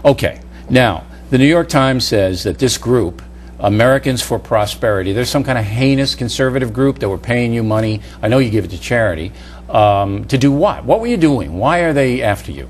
Okay, now, the New York Times says that this group, Americans for Prosperity, there's some kind of heinous conservative group that were paying you money, I know you give it to charity, to do what? What were you doing? Why are they after you?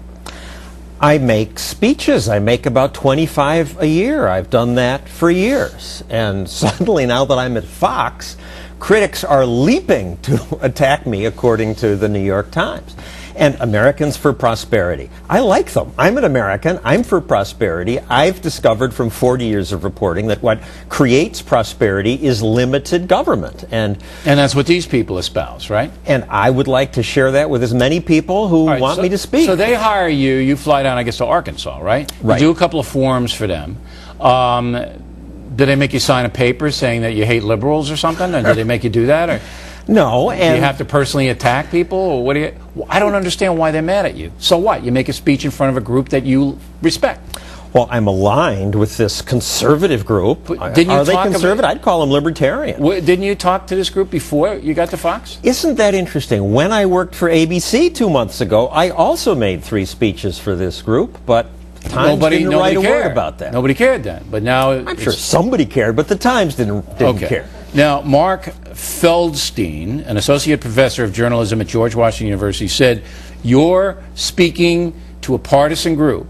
I make speeches. I make about 25 a year. I've done that for years. And suddenly, now that I'm at Fox, critics are leaping to attack me, according to the New York Times. And Americans for Prosperity. I like them. I'm an American. I'm for prosperity. I've discovered from 40 years of reporting that what creates prosperity is limited government. And that's what these people espouse, right? And I would like to share that with as many people who want me to speak. So they hire you. You fly down, I guess, to Arkansas, right? Right. You do a couple of forums for them. Did they make you sign a paper saying that you hate liberals or something? Or did they make you do that? Or no. And do you have to personally attack people? Or what do you? I don't understand why they're mad at you. So what? You make a speech in front of a group that you respect. Well, I'm aligned with this conservative group. Didn't you Are they conservative? I'd call them libertarian. Didn't you talk to this group before you got to Fox? Isn't that interesting? When I worked for ABC 2 months ago, I also made 3 speeches for this group, but Times didn't write a word about that. Nobody cared then, but now I'm sure somebody cared, but the Times didn't care. Now, Mark Feldstein, an associate professor of journalism at George Washington University, said your speaking to a partisan group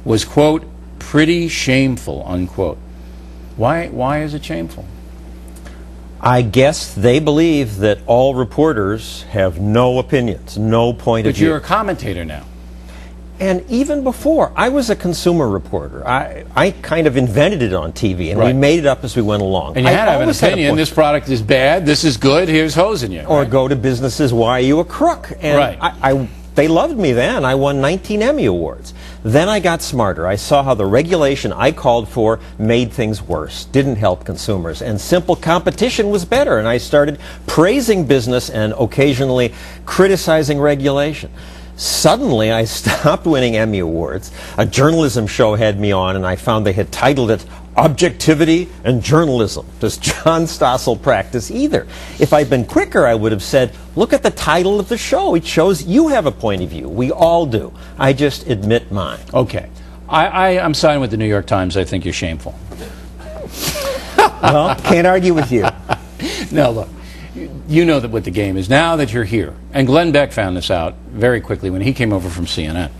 was, quote, pretty shameful, unquote. Why is it shameful? I guess they believe that all reporters have no opinions, no point of view. But you're a commentator now. And even before, I was a consumer reporter. I kind of invented it on TV, and we made it up as we went along. And you had to have an opinion. This product is bad. This is good. Here's hosing you. Or go to businesses. Why are you a crook? And they loved me then. I won 19 Emmy Awards. Then I got smarter. I saw how the regulation I called for made things worse, didn't help consumers, and simple competition was better. And I started praising business and occasionally criticizing regulation. Suddenly, I stopped winning Emmy Awards. A journalism show had me on, and I found they had titled it Objectivity and Journalism. Does John Stossel practice either? If I'd been quicker, I would have said, look at the title of the show. It shows you have a point of view. We all do. I just admit mine. Okay. I'm siding with the New York Times. I think you're shameful. Well, can't argue with you. No, look. You know what the game is now that you're here. And Glenn Beck found this out very quickly when he came over from CNN.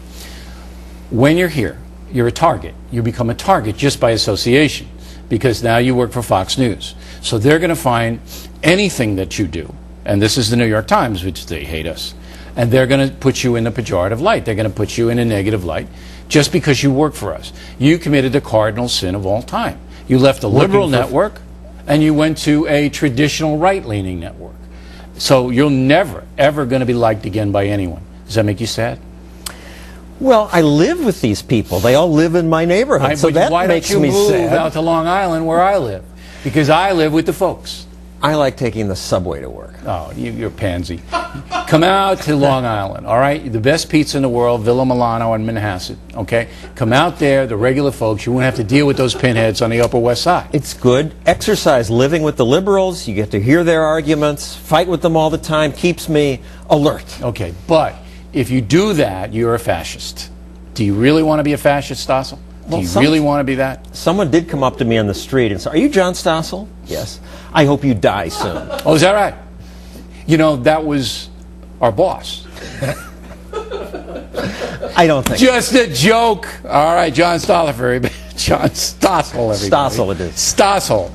When you're here, you're a target. You become a target just by association because now you work for Fox News. So they're going to find anything that you do, and this is the New York Times, which they hate us, and they're going to put you in a pejorative light. They're going to put you in a negative light just because you work for us. You committed the cardinal sin of all time. You left a liberal network and you went to a traditional right-leaning network. So you're never, ever going to be liked again by anyone. Does that make you sad? Well, I live with these people. They all live in my neighborhood, so that makes me sad. Why don't you move out to Long Island where I live? Because I live with the folks. I like taking the subway to work. Oh, you're a pansy. Come out to Long Island, all right? The best pizza in the world, Villa Milano and Manhasset, okay? Come out there, the regular folks. You won't have to deal with those pinheads on the Upper West Side. It's good exercise living with the liberals. You get to hear their arguments, fight with them all the time, keeps me alert. Okay, but if you do that, you're a fascist. Do you really want to be a fascist, Stossel? Do you really want to be that? Someone did come up to me on the street and say, are you John Stossel? Yes. I hope you die soon. Oh, is that right? You know, that was our boss. I don't think. Just a joke. All right, John Stossel, everybody. John Stossel, everybody. Stossel it is. Stossel.